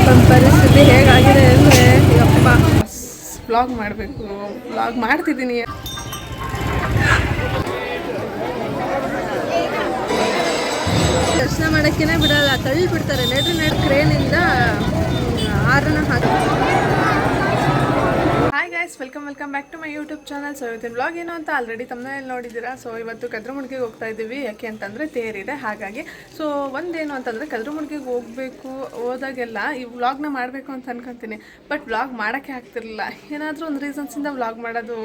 ನಮ್ಮ ಪರಿಸ್ಥಿತಿ ಹೇಗಾಗಿದೆ ಅಂದರೆ ಯಪ್ಪ ವ್ಲಾಗ್ ಮಾಡಬೇಕು, ವ್ಲಾಗ್ ಮಾಡ್ತಿದ್ದೀನಿ. ದರ್ಶನ ಮಾಡೋಕ್ಕೇ ಬಿಡಲ್ಲ, ತಳ್ಳಿಬಿಡ್ತಾರೆ. ನಡು ಕ್ರೇನಿಂದ ಹಾರನ ಹಾಕಿ. Hi guys, welcome back to my YouTube channel. So ಇವತ್ತಿನ ವ್ಲಾಗ್ ಏನು ಅಂತ ಆಲ್ರೆಡಿ ತಮ್ಮನೇಲಿ ನೋಡಿದ್ದೀರಾ. ಸೊ ಇವತ್ತು ಕದ್ರಮುಡ್ಗಿಗೆ ಹೋಗ್ತಾ ಇದ್ದೀವಿ. ಯಾಕೆ ಅಂತಂದರೆ ತೇರಿದೆ, ಹಾಗಾಗಿ. ಸೊ ಒಂದೇನು ಅಂತಂದರೆ ಕದ್ರಮುಡ್ಗಿಗೆ ಹೋದಾಗೆಲ್ಲ ಈ ವ್ಲಾಗ್ನ ಮಾಡಬೇಕು ಅಂತ ಅನ್ಕೊತೀನಿ. ಬಟ್ ವ್ಲಾಗ್ ಮಾಡೋಕ್ಕೆ ಆಗ್ತಿರಲಿಲ್ಲ. ಏನಾದರೂ ಒಂದು ರೀಸನ್ಸಿಂದ ವ್ಲಾಗ್ ಮಾಡೋದು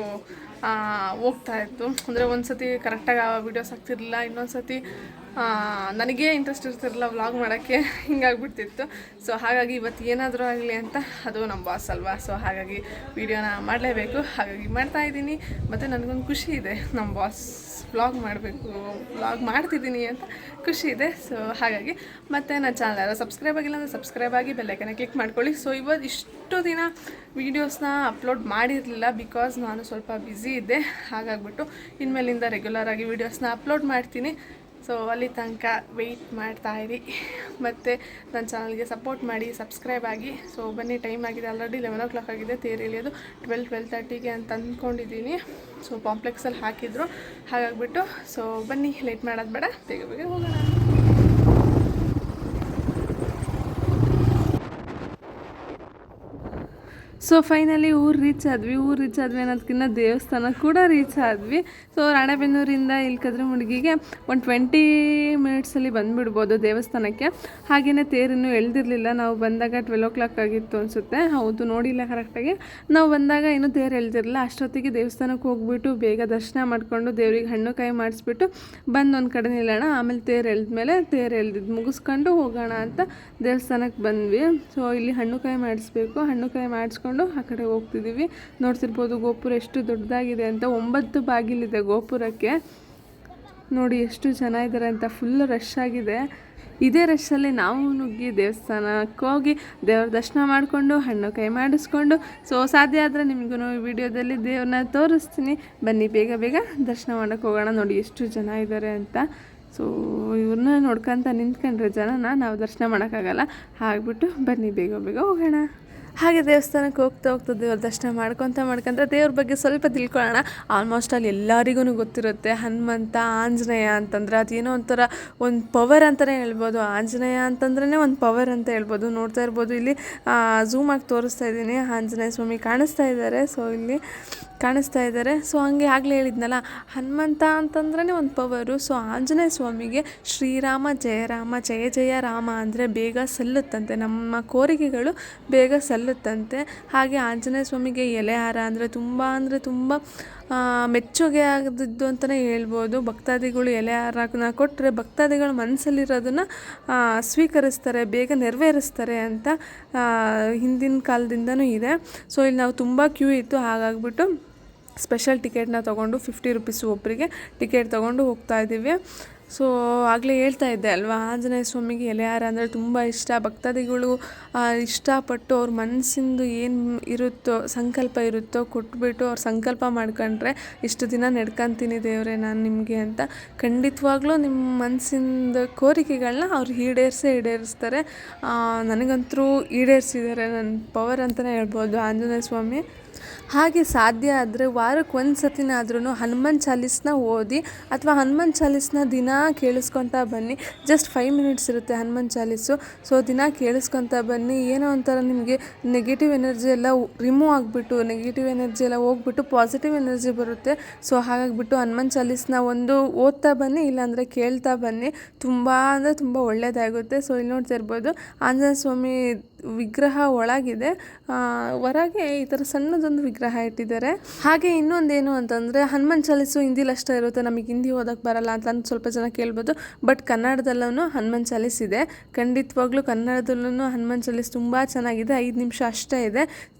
ಹೋಗ್ತಾ ಇತ್ತು. ಅಂದರೆ ಒಂದು ಸತಿ ಕರೆಕ್ಟಾಗಿ ವೀಡಿಯೋಸ್ ಆಗ್ತಿರಲಿಲ್ಲ, ಇನ್ನೊಂದು ಸತಿ ನನಗೇ ಇಂಟ್ರೆಸ್ಟ್ ಇರ್ತಿರಲಿಲ್ಲ ವ್ಲಾಗ್ ಮಾಡೋಕ್ಕೆ, ಹಿಂಗಾಗ್ಬಿಡ್ತಿತ್ತು. ಸೊ ಹಾಗಾಗಿ ಇವತ್ತು ಏನಾದರೂ ಆಗಲಿ ಅಂತ, ಅದು ನಮ್ಮ ಬಾಸ್ ಅಲ್ವಾ. ಸೊ ಹಾಗಾಗಿ ವೀಡಿಯೋನ ಮಾಡಲೇಬೇಕು, ಹಾಗಾಗಿ ಮಾಡ್ತಾಯಿದ್ದೀನಿ. ಮತ್ತು ನನಗೊಂದು ಖುಷಿ ಇದೆ, ನಮ್ಮ ಬಾಸ್ ವ್ಲಾಗ್ ಮಾಡಬೇಕು, ವ್ಲಾಗ್ ಮಾಡ್ತಿದ್ದೀನಿ ಅಂತ ಖುಷಿ ಇದೆ. ಸೊ ಹಾಗಾಗಿ ಮತ್ತು ನನ್ನ ಚಾನಲ್ ಯಾರು ಸಬ್ಸ್ಕ್ರೈಬ್ ಆಗಿಲ್ಲ ಅಂದರೆ ಸಬ್ಸ್ಕ್ರೈಬ್ ಆಗಿ ಬೆಲ್ಲೈಕನ್ನ ಕ್ಲಿಕ್ ಮಾಡ್ಕೊಳ್ಳಿ. ಸೊ ಇವತ್ತು ಇಷ್ಟು ದಿನ ವೀಡಿಯೋಸ್ನ ಅಪ್ಲೋಡ್ ಮಾಡಿರಲಿಲ್ಲ, ಬಿಕಾಸ್ ನಾನು ಸ್ವಲ್ಪ ಬ್ಯುಸಿ ಇದ್ದೆ. ಹಾಗಾಗ್ಬಿಟ್ಟು ಇನ್ಮೇಲಿಂದ ರೆಗ್ಯುಲರಾಗಿ ವೀಡಿಯೋಸ್ನ ಅಪ್ಲೋಡ್ ಮಾಡ್ತೀನಿ. ಸೊ ಅಲ್ಲಿ ತನಕ ವೆಯ್ಟ್ ಮಾಡ್ತಾಯಿರಿ, ಮತ್ತು ನನ್ನ ಚಾನಲ್ಗೆ ಸಪೋರ್ಟ್ ಮಾಡಿ, ಸಬ್ಸ್ಕ್ರೈಬ್ ಆಗಿ. ಸೊ ಬನ್ನಿ, ಟೈಮ್ ಆಗಿದೆ ಆಲ್ರೆಡಿ 11 o'clock ಆಗಿದೆ. ತೇರು ಎಳೆಯೋದು 12:30ಗೆ ಅಂತ ಅಂದ್ಕೊಂಡಿದ್ದೀನಿ. ಸೊ ಕಾಂಪ್ಲೆಕ್ಸಲ್ಲಿ ಹಾಕಿದ್ರು, ಹಾಗಾಗ್ಬಿಟ್ಟು. ಸೊ ಬನ್ನಿ, ಲೇಟ್ ಮಾಡೋದು ಬೇಡ, ಬೇಗ ಬೇಗ ಹೋಗೋಣ. ಸೊ ಫೈನಲಿ ಊರು ರೀಚ್ ಆದ್ವಿ ಅನ್ನೋದಕ್ಕಿಂತ ದೇವಸ್ಥಾನ ಕೂಡ ರೀಚ್ ಆದ್ವಿ. ಸೊ ರಾಣೆಬೆನ್ನೂರಿಂದ ಇಲ್ಲಿ ಕದ್ರಮುಡ್ಗಿಗೆ ಒಂದು 20 ಮಿನಿಟ್ಸಲ್ಲಿ ಬಂದುಬಿಡ್ಬೋದು ದೇವಸ್ಥಾನಕ್ಕೆ. ಹಾಗೆಯೇ ತೇರಿನ್ನೂ ಎಳ್ದಿರಲಿಲ್ಲ. ನಾವು ಬಂದಾಗ 12 o'clock ಆಗಿತ್ತು ಅನಿಸುತ್ತೆ. ಹೌದು, ನೋಡಿಲ್ಲ ಕರೆಕ್ಟಾಗಿ. ನಾವು ಬಂದಾಗ ಇನ್ನೂ ತೇರು ಎಳ್ದಿರಲಿಲ್ಲ. ಅಷ್ಟೊತ್ತಿಗೆ ದೇವಸ್ಥಾನಕ್ಕೆ ಹೋಗ್ಬಿಟ್ಟು ಬೇಗ ದರ್ಶನ ಮಾಡಿಕೊಂಡು ದೇವ್ರಿಗೆ ಹಣ್ಣು ಕಾಯಿ ಮಾಡಿಸ್ಬಿಟ್ಟು ಬಂದು ಒಂದು ಕಡೆ ನಿಲ್ಲೋಣ. ಆಮೇಲೆ ತೇರು ಎಳ್ದ್ಮೇಲೆ ತೇರು ಎಳ್ದಿದ್ದು ಮುಗಿಸ್ಕೊಂಡು ಹೋಗೋಣ ಅಂತ ದೇವಸ್ಥಾನಕ್ಕೆ ಬಂದ್ವಿ. ಸೊ ಇಲ್ಲಿ ಹಣ್ಣು ಕಾಯಿ ಮಾಡಿಸ್ಬೇಕು. ಹಣ್ಣು ಕಾಯಿ ಮಾಡಿಸ್ಕೊಂಡು ಆ ಕಡೆ ಹೋಗ್ತಿದ್ದೀವಿ. ನೋಡ್ತಿರ್ಬೋದು ಗೋಪುರ ಎಷ್ಟು ದೊಡ್ಡದಾಗಿದೆ ಅಂತ. 9 ಬಾಗಿಲಿದೆ ಗೋಪುರಕ್ಕೆ. ನೋಡಿ ಎಷ್ಟು ಜನ ಇದ್ದಾರೆ ಅಂತ. ಫುಲ್ ರಶ್ ಆಗಿದೆ. ಇದೇ ರಶಲ್ಲಿ ನಾವು ನುಗ್ಗಿ ದೇವಸ್ಥಾನಕ್ಕೆ ಹೋಗಿ ದೇವ್ರ ದರ್ಶನ ಮಾಡಿಕೊಂಡು ಹಣ್ಣು ಕೈ ಮಾಡಿಸ್ಕೊಂಡು, ಸೊ ಸಾಧ್ಯ ಆದರೆ ನಿಮಗೂ ವಿಡಿಯೋದಲ್ಲಿ ದೇವ್ರನ್ನ ತೋರಿಸ್ತೀನಿ. ಬನ್ನಿ, ಬೇಗ ಬೇಗ ದರ್ಶನ ಮಾಡೋಕ್ಕೆ ಹೋಗೋಣ. ನೋಡಿ ಎಷ್ಟು ಜನ ಇದ್ದಾರೆ ಅಂತ. ಸೊ ಇವ್ರನ್ನ ನೋಡ್ಕೊಂತ ನಿಂತ್ಕೊಂಡ್ರೆ ಜನನ ನಾವು ದರ್ಶನ ಮಾಡೋಕ್ಕಾಗಲ್ಲ. ಹಾಗ್ಬಿಟ್ಟು ಬನ್ನಿ, ಬೇಗ ಬೇಗ ಹೋಗೋಣ. ಹಾಗೆ ದೇವಸ್ಥಾನಕ್ಕೆ ಹೋಗ್ತಾ ದೇವ್ರ ದರ್ಶನ ಮಾಡ್ಕೊತ ದೇವ್ರ ಬಗ್ಗೆ ಸ್ವಲ್ಪ ತಿಳ್ಕೊಳ್ಳೋಣ. ಆಲ್ಮೋಸ್ಟ್ ಅಲ್ಲಿ ಎಲ್ಲರಿಗೂ ಗೊತ್ತಿರುತ್ತೆ, ಹನುಮಂತ, ಆಂಜನೇಯ ಅಂತಂದರೆ ಅದೇನೋ ಒಂಥರ ಒಂದು ಪವರ್ ಅಂತಲೇ ಹೇಳ್ಬೋದು. ಆಂಜನೇಯ ಅಂತಂದ್ರೇ ಒಂದು ಪವರ್ ಅಂತ ಹೇಳ್ಬೋದು. ನೋಡ್ತಾ ಇರ್ಬೋದು, ಇಲ್ಲಿ ಝೂಮ್ ಆಗಿ ತೋರಿಸ್ತಾ ಇದ್ದೀನಿ. ಆಂಜನೇಯ ಸ್ವಾಮಿ ಕಾಣಿಸ್ತಾ ಇದ್ದಾರೆ. ಸೊ ಇಲ್ಲಿ ಕಾಣಿಸ್ತಾ ಇದ್ದಾರೆ. ಸೊ ಹಂಗೆ ಆಗಲೇ ಹೇಳಿದ್ನಲ್ಲ, ಹನುಮಂತ ಅಂತಂದ್ರೇ ಒಂದು ಪವರು. ಸೊ ಆಂಜನೇಯ ಸ್ವಾಮಿಗೆ ಶ್ರೀರಾಮ ಜಯ ರಾಮ ಜಯ ಜಯ ರಾಮ ಅಂದರೆ ಬೇಗ ಸಲ್ಲುತ್ತಂತೆ, ನಮ್ಮ ಕೋರಿಕೆಗಳು ಬೇಗ ಸಲ್ಲುತ್ತಂತೆ. ಹಾಗೆ ಆಂಜನೇಯ ಸ್ವಾಮಿಗೆ ಎಲೆ ಹಾರ ಅಂದರೆ ತುಂಬ ಮೆಚ್ಚುಗೆ ಆಗದಿದ್ದು ಅಂತಲೇ ಹೇಳ್ಬೋದು. ಭಕ್ತಾದಿಗಳು ಎಲೆ ಹಾರನ ಕೊಟ್ಟರೆ ಭಕ್ತಾದಿಗಳು ಮನಸ್ಸಲ್ಲಿರೋದನ್ನು ಸ್ವೀಕರಿಸ್ತಾರೆ, ಬೇಗ ನೆರವೇರಿಸ್ತಾರೆ ಅಂತ ಹಿಂದಿನ ಕಾಲದಿಂದನೂ ಇದೆ. ಸೊ ಇಲ್ಲಿ ನಾವು ತುಂಬ ಕ್ಯೂ ಇತ್ತು. ಹಾಗಾಗ್ಬಿಟ್ಟು ಸ್ಪೆಷಲ್ ಟಿಕೆಟ್ನ ತೊಗೊಂಡು 50 rupees ಒಬ್ಬರಿಗೆ ಟಿಕೆಟ್ ತೊಗೊಂಡು ಹೋಗ್ತಾ ಇದ್ದೀವಿ. ಸೊ ಆಗಲೇ ಹೇಳ್ತಾ ಇದ್ದೆ ಅಲ್ವಾ, ಆಂಜನೇಯ ಸ್ವಾಮಿಗೆ ಎಲೆ ಹಾರ ಅಂದರೆ ತುಂಬ ಇಷ್ಟ. ಭಕ್ತಾದಿಗಳು ಇಷ್ಟಪಟ್ಟು ಅವ್ರ ಮನಸ್ಸಿಂದು ಏನು ಇರುತ್ತೋ, ಸಂಕಲ್ಪ ಇರುತ್ತೋ ಕೊಟ್ಬಿಟ್ಟು ಅವ್ರು ಸಂಕಲ್ಪ ಮಾಡ್ಕೊಂಡ್ರೆ, ಇಷ್ಟು ದಿನ ನಡ್ಕೊತೀನಿ ದೇವರೇ ನಾನು ನಿಮಗೆ ಅಂತ, ಖಂಡಿತವಾಗ್ಲೂ ನಿಮ್ಮ ಮನಸ್ಸಿಂದ ಕೋರಿಕೆಗಳನ್ನ ಅವ್ರು ಈಡೇರಿಸ್ತಾರೆ. ನನಗಂತೂ ಈಡೇರಿಸಿದ್ದಾರೆ. ನನ್ನ ಪವರ್ ಅಂತಲೇ ಹೇಳ್ಬೋದು ಆಂಜನೇಯ ಸ್ವಾಮಿ. ಹಾಗೆ ಸಾಧ್ಯ ಆದರೆ ವಾರಕ್ಕೆ ಒಂದು ಸತಿನಾದ್ರೂ ಹನುಮಾನ್ ಚಾಲೀಸ್ನ ಓದಿ ಅಥವಾ ಹನುಮಾನ್ ಚಾಲೀಸ್ನ ದಿನ ಕೇಳಿಸ್ಕೊತಾ ಬನ್ನಿ. ಜಸ್ಟ್ 5 minutes ಇರುತ್ತೆ ಹನುಮಾನ್ ಚಾಲೀಸು. ಸೊ ದಿನ ಕೇಳಿಸ್ಕೊತಾ ಬನ್ನಿ. ಏನೋ ಒಂಥರ ನಿಮಗೆ ನೆಗೆಟಿವ್ ಎನರ್ಜಿ ಎಲ್ಲ ರಿಮೂವ್ ಆಗಿಬಿಟ್ಟು, ನೆಗೆಟಿವ್ ಎನರ್ಜಿ ಎಲ್ಲ ಹೋಗ್ಬಿಟ್ಟು ಪಾಸಿಟಿವ್ ಎನರ್ಜಿ ಬರುತ್ತೆ. ಸೊ ಹಾಗಾಗಿಬಿಟ್ಟು ಹನುಮಾನ್ ಚಾಲೀಸ್ನ ಒಂದು ಓದ್ತಾ ಬನ್ನಿ, ಇಲ್ಲಾಂದರೆ ಕೇಳ್ತಾ ಬನ್ನಿ. ತುಂಬ ಅಂದರೆ ತುಂಬ ಒಳ್ಳೆಯದಾಗುತ್ತೆ. ಸೊ ಇಲ್ಲಿ ನೋಡ್ತಾ ಇರ್ಬೋದು, ಆಂಜನೇಯ ಸ್ವಾಮಿ ವಿಗ್ರಹ ಒಳಗಿದೆ, ಹೊರಗೆ ಈ ಥರ ಸಣ್ಣದೊಂದು ವಿಗ್ರಹ ಇಟ್ಟಿದ್ದಾರೆ. ಹಾಗೆ ಇನ್ನೊಂದೇನು ಅಂತಂದರೆ, ಹನುಮಾನ್ ಚಾಲೀಸು ಹಿಂದಿಲಿ ಅಷ್ಟೇ ಇರುತ್ತೆ, ನಮಗೆ ಹಿಂದಿ ಓದೋಕ್ಕೆ ಬರಲ್ಲ ಅಂತ ಸ್ವಲ್ಪ ಜನ ಕೇಳ್ಬೋದು. ಬಟ್ ಕನ್ನಡದಲ್ಲೂ ಹನುಮಾನ್ ಚಾಲೀಸ್ ಇದೆ. ಖಂಡಿತವಾಗ್ಲೂ ಕನ್ನಡದಲ್ಲೂ ಹನುಮಾನ್ ಚಾಲೀಸ್ ತುಂಬ ಚೆನ್ನಾಗಿದೆ. 5 ನಿಮಿಷ ಅಷ್ಟೇ ಇದೆ.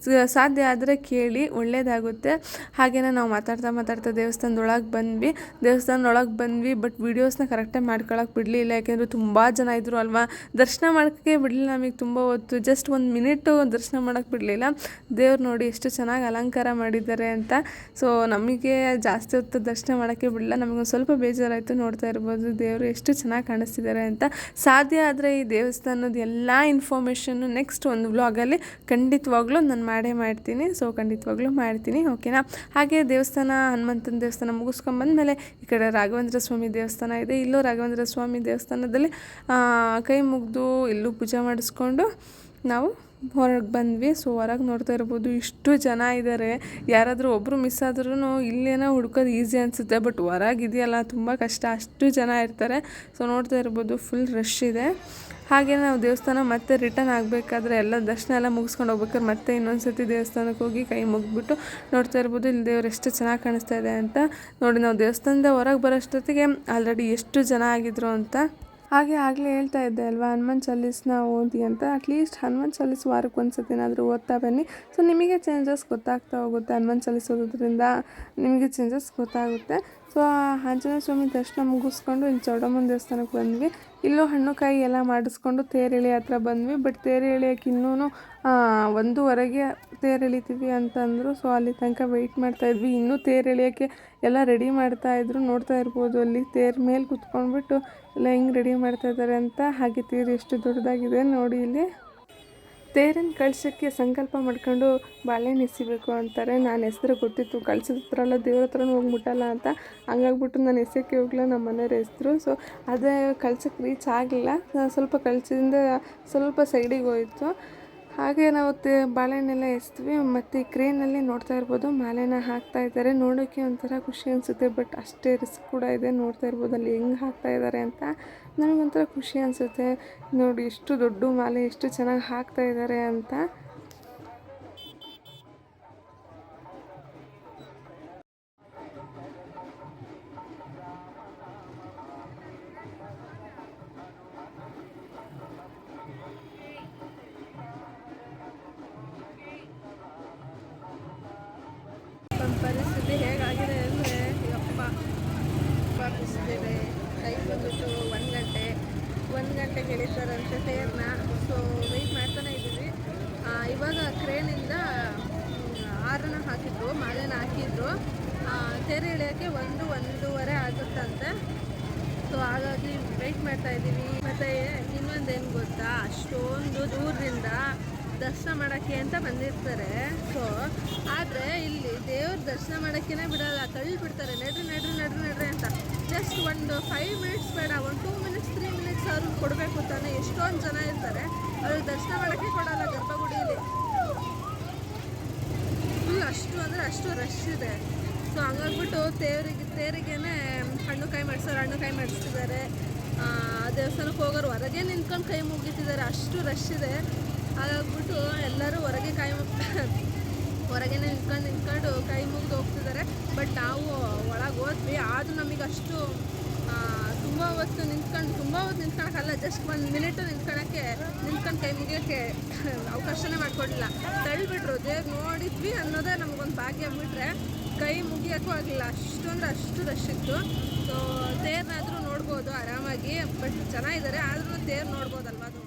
ಸಾಧ್ಯ ಆದರೆ ಕೇಳಿ, ಒಳ್ಳೆಯದಾಗುತ್ತೆ. ಹಾಗೆಯೇ ನಾವು ಮಾತಾಡ್ತಾ ದೇವಸ್ಥಾನದೊಳಗೆ ಬಂದ್ವಿ. ಬಟ್ ವೀಡಿಯೋಸ್ನ ಕರೆಕ್ಟಾಗಿ ಮಾಡ್ಕೊಳಕ್ಕೆ ಬಿಡಲಿಲ್ಲ. ಯಾಕೆಂದರೆ ತುಂಬ ಜನ ಇದ್ದರು ಅಲ್ವಾ, ದರ್ಶನ ಮಾಡೋಕ್ಕೆ ಬಿಡಲಿಲ್ಲ. ನಮಗೆ ತುಂಬ ಹೊತ್ತು, ಜಸ್ಟ್ 1 minute ದರ್ಶನ ಮಾಡೋಕ್ಕೆ ಬಿಡಲಿಲ್ಲ. ದೇವ್ರು ನೋಡಿ ಎಷ್ಟು ಚೆನ್ನಾಗಿ ಚೆನ್ನಾಗಿ ಅಲಂಕಾರ ಮಾಡಿದ್ದಾರೆ ಅಂತ. ಸೊ ನಮಗೆ ಜಾಸ್ತಿ ಹೊತ್ತು ದರ್ಶನ ಮಾಡೋಕ್ಕೆ ಬಿಡಲ್ಲ, ನಮಗೊಂದು ಸ್ವಲ್ಪ ಬೇಜಾರಾಯಿತು. ನೋಡ್ತಾ ಇರ್ಬೋದು ದೇವರು ಎಷ್ಟು ಚೆನ್ನಾಗಿ ಕಾಣಿಸ್ತಿದ್ದಾರೆ ಅಂತ. ಸಾಧ್ಯ ಆದರೆ ಈ ದೇವಸ್ಥಾನದ ಎಲ್ಲ ಇನ್ಫಾರ್ಮೇಷನ್ನು ನೆಕ್ಸ್ಟ್ ಒಂದು ವ್ಲಾಗಲ್ಲಿ ಖಂಡಿತವಾಗ್ಲೂ ನಾನು ಮಾಡ್ತೀನಿ. ಸೊ ಖಂಡಿತವಾಗ್ಲೂ ಮಾಡ್ತೀನಿ, ಓಕೆನಾ. ಹಾಗೆ ದೇವಸ್ಥಾನ, ಹನುಮಂತನ ದೇವಸ್ಥಾನ ಮುಗಿಸ್ಕೊಂಬಂದಮೇಲೆ ಈ ಕಡೆ ರಾಘವೇಂದ್ರ ಸ್ವಾಮಿ ದೇವಸ್ಥಾನ ಇದೆ. ಇಲ್ಲೂ ರಾಘವೇಂದ್ರ ಸ್ವಾಮಿ ದೇವಸ್ಥಾನದಲ್ಲಿ ಕೈ ಮುಗಿದು ಇಲ್ಲೂ ಪೂಜೆ ಮಾಡಿಸ್ಕೊಂಡು ನಾವು ಹೊರಗೆ ಬಂದ್ವಿ. ಸೊ ಹೊರಗೆ ನೋಡ್ತಾ ಇರ್ಬೋದು ಇಷ್ಟು ಜನ ಇದ್ದಾರೆ. ಯಾರಾದರೂ ಒಬ್ಬರು ಮಿಸ್ ಆದ್ರೂ ಇಲ್ಲೇನೋ ಹುಡ್ಕೋದು ಈಸಿ ಅನಿಸುತ್ತೆ, ಬಟ್ ಹೊರಗಿದೆಯಲ್ಲ ತುಂಬ ಕಷ್ಟ, ಅಷ್ಟು ಜನ ಇರ್ತಾರೆ. ಸೊ ನೋಡ್ತಾ ಇರ್ಬೋದು ಫುಲ್ ರಶ್ ಇದೆ. ಹಾಗೆ ನಾವು ದೇವಸ್ಥಾನ ಮತ್ತೆ ರಿಟರ್ನ್ ಆಗಬೇಕಾದ್ರೆ ಎಲ್ಲ ದರ್ಶನ ಎಲ್ಲ ಮುಗಿಸ್ಕೊಂಡು ಹೋಗ್ಬೇಕಾದ್ರೆ ಮತ್ತೆ ಇನ್ನೊಂದು ಸರ್ತಿ ದೇವಸ್ಥಾನಕ್ಕೆ ಹೋಗಿ ಕೈ ಮುಗಿದ್ಬಿಟ್ಟು ನೋಡ್ತಾ ಇರ್ಬೋದು ಇಲ್ಲಿ ದೇವ್ರು ಎಷ್ಟು ಚೆನ್ನಾಗಿ ಕಾಣಿಸ್ತಾ ಇದೆ ಅಂತ. ನೋಡಿ, ನಾವು ದೇವಸ್ಥಾನದ ಹೊರಗೆ ಬರೋಷ್ಟೊತ್ತಿಗೆ ಆಲ್ರೆಡಿ ಎಷ್ಟು ಜನ ಆಗಿದ್ರು ಅಂತ. ಹಾಗೆ ಆಗಲೇ ಹೇಳ್ತಾ ಇದ್ದೆ ಅಲ್ವಾ, ಹನುಮಾನ್ ಚಾಲೀಸ್ನ ಓದಿ ಅಂತ. ಅಟ್ಲೀಸ್ಟ್ ಹನುಮಾನ್ ಚಾಲೀಸ್ ವಾರಕ್ಕೆ ಒಂದು ಸತಿನಾದರೂ ಓದ್ತಾ ಬನ್ನಿ. ಸೊ ನಿಮಗೆ ಚೇಂಜಸ್ ಗೊತ್ತಾಗ್ತಾ ಹೋಗುತ್ತೆ. ಹನುಮಾನ್ ಚಾಲೀಸ್ ಓದೋದ್ರಿಂದ ನಿಮಗೆ ಚೇಂಜಸ್ ಗೊತ್ತಾಗುತ್ತೆ. ಸೊ ಆಂಜನೇಯ ಸ್ವಾಮಿ ದರ್ಶನ ಮುಗಿಸ್ಕೊಂಡು ಇಲ್ಲಿ ಚೌಡಮ್ಮನ ದೇವಸ್ಥಾನಕ್ಕೆ ಬಂದ್ವಿ. ಇಲ್ಲೂ ಹಣ್ಣು ಕಾಯಿ ಎಲ್ಲ ಮಾಡಿಸ್ಕೊಂಡು ತೇರೆಳಿ ಹತ್ರ ಬಂದ್ವಿ. ಬಟ್ ತೇರು ಎಳಿಯೋಕೆ ಇನ್ನೂ 1:15 ತೇರು ಎಳಿತೀವಿ ಅಂತಂದರು. ಸೊ ಅಲ್ಲಿ ತನಕ ವೆಯ್ಟ್ ಮಾಡ್ತಾಯಿದ್ವಿ. ಇನ್ನೂ ತೇರು ಎಳಿಯೋಕ್ಕೆ ಎಲ್ಲ ರೆಡಿ ಮಾಡ್ತಾಯಿದ್ರು. ನೋಡ್ತಾ ಇರ್ಬೋದು ಅಲ್ಲಿ ತೇರು ಮೇಲೆ ಕುತ್ಕೊಂಡ್ಬಿಟ್ಟು ಎಲ್ಲ ಹೆಂಗೆ ರೆಡಿ ಮಾಡ್ತಾಯಿದ್ದಾರೆ ಅಂತ. ಹಾಗೆ ತೇರು ಎಷ್ಟು ದೊಡ್ಡದಾಗಿದೆ ನೋಡಿ. ಇಲ್ಲಿ ತೇರಿನ ಕಳ್ಸೋಕ್ಕೆ ಸಂಕಲ್ಪ ಮಾಡ್ಕೊಂಡು ಬಾಳೆಹಣ್ಣು ಎಸಿಬೇಕು ಅಂತಾರೆ. ನಾನು ಹೆಸ್ರು ಗೊತ್ತಿತ್ತು, ಕಳ್ಸಿದ ಹತ್ರ ಎಲ್ಲ ದೇವ್ರ ಹತ್ರನೂ ಹೋಗಿ ಮುಟ್ಟಲ್ಲ ಅಂತ. ಹಂಗಾಗ್ಬಿಟ್ಟು ನಾನು ಎಸೆಯೋಕ್ಕೆ ಹೋಗಲ್ಲ, ನಮ್ಮ ಮನೆಯವ್ರು ಎಸೆದ್ರು. ಸೊ ಅದೇ ಕಳ್ಸೋಕ್ಕೆ ರೀಚ್ ಆಗಲಿಲ್ಲ, ಸ್ವಲ್ಪ ಕಳ್ಸದಿಂದ ಸ್ವಲ್ಪ ಸೈಡಿಗೆ ಹೋಯಿತು. ಹಾಗೆ ನಾವು ಬಾಳೆಹಣ್ಣೆಲ್ಲ ಎಸ್ದ್ವಿ. ಮತ್ತು ಈ ಕ್ರೇನಲ್ಲಿ ನೋಡ್ತಾ ಇರ್ಬೋದು ಮಾಲೆನ ಹಾಕ್ತಾ ಇದ್ದಾರೆ. ನೋಡೋಕ್ಕೆ ಒಂಥರ ಖುಷಿ ಅನಿಸುತ್ತೆ, ಬಟ್ ಅಷ್ಟೇ ರಿಸ್ಕ್ ಕೂಡ ಇದೆ. ನೋಡ್ತಾ ಇರ್ಬೋದು ಅಲ್ಲಿ ಹೆಂಗೆ ಹಾಕ್ತಾ ಇದ್ದಾರೆ ಅಂತ. ನನಗೊಂಥರ ಖುಷಿ ಅನಿಸುತ್ತೆ ನೋಡಿ, ಎಷ್ಟು ದೊಡ್ಡ ಮಾಲೆ ಎಷ್ಟು ಚೆನ್ನಾಗಿ ಹಾಕ್ತಾ ಇದ್ದಾರೆ ಅಂತ. ಪರಿಸ್ಥಿತಿ ಹೇಗಾಗಿದೆ ಅಂದರೆ ಯಪ್ಪ ಬಿಸಿಲಿದೆ. ಟೈಮ್ ಬಂದ್ಬಿಟ್ಟು 1 ಗಂಟೆಗೆ ಎಳಿತಾರಂತೆ ತೇರನ್ನ. ಸೊ ವೆಯ್ಟ್ ಮಾಡ್ತಾನೆ ಇದ್ದೀವಿ. ಇವಾಗ ಕ್ರೇನಿಂದ ಹಾರನ ಹಾಕಿದ್ರು, ಮಾಲೆನ ಹಾಕಿದ್ರು. ತೇರು ಎಳೆಯೋಕ್ಕೆ 1-1:30 ಆಗುತ್ತಂತೆ. ಸೊ ಹಾಗಾಗಿ ವೆಯ್ಟ್ ಮಾಡ್ತಾ ಇದ್ದೀವಿ. ಮತ್ತು ಇನ್ನೊಂದೇನು ಗೊತ್ತಾ, ಅಷ್ಟೊಂದು ದೂರದಿಂದ ದರ್ಶನ ಮಾಡೋಕ್ಕೆ ಅಂತ ಬಂದಿರ್ತಾರೆ. ಸೊ ಆದರೆ ಇಲ್ಲಿ ದೇವ್ರ ದರ್ಶನ ಮಾಡೋಕ್ಕೇ ಬಿಡಲ್ಲ, ತಳ್ಳಿಬಿಡ್ತಾರೆ. ನಡ್ರಿ ಅಂತ. ಜಸ್ಟ್ ಒಂದು 5 ಮಿನಿಟ್ಸ್ ಬೇಡ, ಒಂದು 2 ಮಿನಿಟ್ಸ್ 3 ಮಿನಿಟ್ಸ್ ಅವ್ರಿಗೆ ಕೊಡಬೇಕು ತಾನೆ. ಎಷ್ಟೊಂದು ಜನ ಇರ್ತಾರೆ, ಅವ್ರಿಗೆ ದರ್ಶನ ಮಾಡೋಕ್ಕೆ ಕೊಡಲ್ಲ ಗರ್ಭಗುಡಿಯಲ್ಲಿ. ಫುಲ್ ಅಷ್ಟು ಅಂದರೆ ಅಷ್ಟು ರಶ್ ಇದೆ. ಸೊ ಹಂಗಾಗ್ಬಿಟ್ಟು ತೇರಿಗೇ ಹಣ್ಣು ಕಾಯಿ ಮಾಡಿಸ್ತಿದ್ದಾರೆ. ದೇವಸ್ಥಾನಕ್ಕೆ ಹೋಗೋರು ಹೊರಗೆ ನಿಂತ್ಕೊಂಡು ಕೈ ಮುಗಿತಿದ್ದಾರೆ, ಅಷ್ಟು ರಶ್ ಇದೆ. ಹಾಗಾಗ್ಬಿಟ್ಟು ಎಲ್ಲರೂ ಹೊರಗೇನೆ ನಿಂತ್ಕೊಂಡು ಕೈ ಮುಗಿದು ಹೋಗ್ತಿದ್ದಾರೆ. ಬಟ್ ನಾವು ಒಳಗೆ ಹೋದ್ವಿ, ಆದರೂ ನಮಗೆ ಅಷ್ಟು ತುಂಬ ಹೊತ್ತು ನಿಂತ್ಕೊಳಕ್ಕಲ್ಲ. ಜಸ್ಟ್ 1 ಮಿನಿಟ್ ನಿಂತ್ಕೊಂಡು ಕೈ ಮುಗಿಯೋಕ್ಕೆ ಅವಕಾಶನೇ ಮಾಡಿಕೊಡ್ಲಿಲ್ಲ, ತಳ್ಳಿಬಿಟ್ರು. ದೇವ್ರು ನೋಡಿದ್ವಿ ಅನ್ನೋದೇ ನಮಗೊಂದು ಭಾಗ್ಯ ಬಿಟ್ಟರೆ ಕೈ ಮುಗಿಯೋಕ್ಕೂ ಆಗಲಿಲ್ಲ. ಅಷ್ಟು ಅಂದರೆ ಅಷ್ಟು ರಶ್ ಇತ್ತು. ಸೊ ತೇರನ್ನಾದರೂ ನೋಡ್ಬೋದು ಆರಾಮಾಗಿ, ಬಟ್ ಚೆನ್ನಾಗಿದ್ದಾರೆ. ಆದರೂ ತೇರು ನೋಡ್ಬೋದಲ್ವ ಅದು.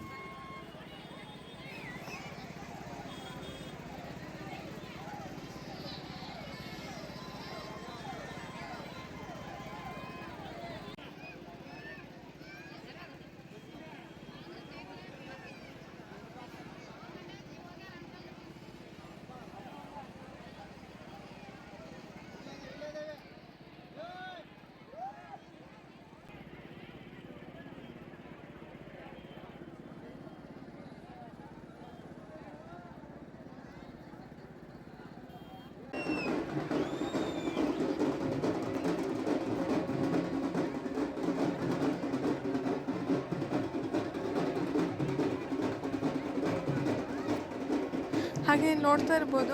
ಹಾಗೆ ನೋಡ್ತಾ ಇರ್ಬೋದು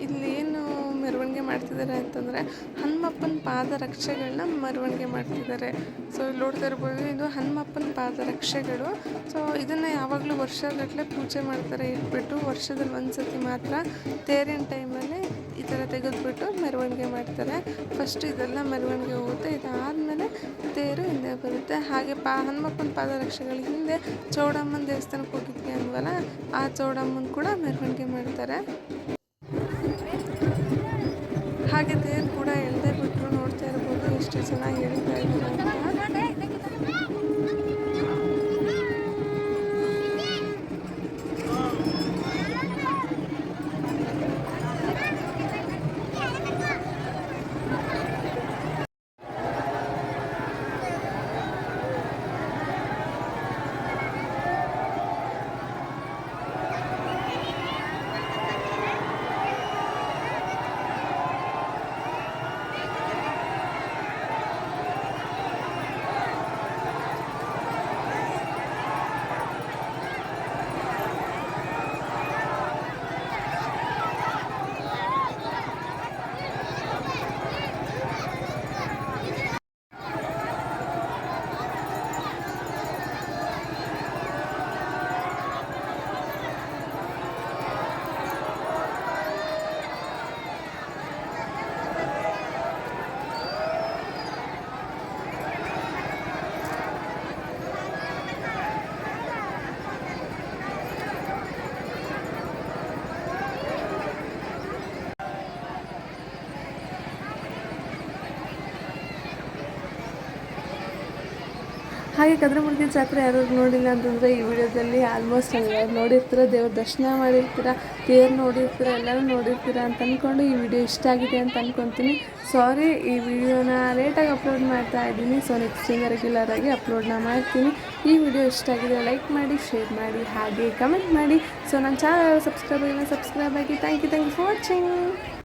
ಇಲ್ಲಿ ಏನು ಮೆರವಣಿಗೆ ಮಾಡ್ತಿದ್ದಾರೆ ಅಂತಂದರೆ ಹನುಮಪ್ಪನ ಪಾದರಕ್ಷೆಗಳನ್ನ ಮೆರವಣಿಗೆ ಮಾಡ್ತಿದ್ದಾರೆ. ಸೊ ಇಲ್ಲಿ ನೋಡ್ತಾ ಇರ್ಬೋದು ಇದು ಹನುಮಪ್ಪನ ಪಾದರಕ್ಷೆಗಳು. ಸೊ ಇದನ್ನು ಯಾವಾಗಲೂ ವರ್ಷಗಟ್ಟಲೆ ಪೂಜೆ ಮಾಡ್ತಾರೆ ಇಟ್ಬಿಟ್ಟು. ವರ್ಷದಲ್ಲಿ 1 ಸತಿ ಮಾತ್ರ ತೇರಿನ ಟೈಮಲ್ಲಿ ಈ ಥರ ತೆಗೆದುಬಿಟ್ಟು ಮೆರವಣಿಗೆ ಮಾಡ್ತಾರೆ. ಫಸ್ಟ್ ಇದೆಲ್ಲ ಮೆರವಣಿಗೆ ಹೋಗುತ್ತೆ, ಇದಾದಮೇಲೆ ತೇರು ಹಿಂದೆ ಬರುತ್ತೆ. ಹಾಗೆ ಹನುಮಪ್ಪನ ಪಾದರಕ್ಷೆಗಳ ಹಿಂದೆ ಚೌಡಮ್ಮನ ದೇವಸ್ಥಾನಕ್ಕೆ ಹೋಗಿದ್ವಿ ಅಂದ್ವಲ್ಲ, ಆ ಚೌಡಮ್ಮನ ಕೂಡ ಮೆರವಣಿಗೆ ಮಾಡ್ತಾರೆ. ಹಾಗೆ ತೇರು ಕೂಡ ಎಳ್ದೇ ಬಿಟ್ಟರು. ನೋಡ್ತಾ ಇರ್ಬೋದು ಎಷ್ಟು ಚೆನ್ನಾಗಿ ಎಳಿತಾ ಇದ್ದಾರೆ ಅಂತ. ಹಾಗೆ ಕದ್ರಮುರ್ಗಿ ಜಾತ್ರೆ ಯಾರು ನೋಡಿಲ್ಲ ಅಂತಂದರೆ ಈ ವಿಡಿಯೋದಲ್ಲಿ ಆಲ್ಮೋಸ್ಟ್ ಎಲ್ಲರೂ ನೋಡಿರ್ತೀರ, ದೇವ್ರ ದರ್ಶನ ಮಾಡಿರ್ತೀರ, ತೇರು ನೋಡಿರ್ತೀರ, ಎಲ್ಲರೂ ನೋಡಿರ್ತೀರ ಅಂತ ಅಂದ್ಕೊಂಡು ಈ ವಿಡಿಯೋ ಇಷ್ಟ ಆಗಿದೆ ಅಂತ ಅಂದ್ಕೊತೀನಿ. ಸಾರಿ, ಈ ವಿಡಿಯೋನ ಲೇಟಾಗಿ ಅಪ್ಲೋಡ್ ಮಾಡ್ತಾ ಇದ್ದೀನಿ. ಸೊ ನೆಕ್ಸ್ಟ್ ಇಂದ ರೆಗ್ಯುಲರಾಗಿ ಅಪ್ಲೋಡ್ನ ಮಾಡ್ತೀನಿ. ಈ ವಿಡಿಯೋ ಇಷ್ಟ ಆಗಿದೆ ಲೈಕ್ ಮಾಡಿ, ಶೇರ್ ಮಾಡಿ, ಹಾಗೆ ಕಮೆಂಟ್ ಮಾಡಿ. ಸೊ ನನ್ನ ಚಾನಲ್ ಸಬ್ಸ್ಕ್ರೈಬ್ ಆಗಿ. Thank you for watching.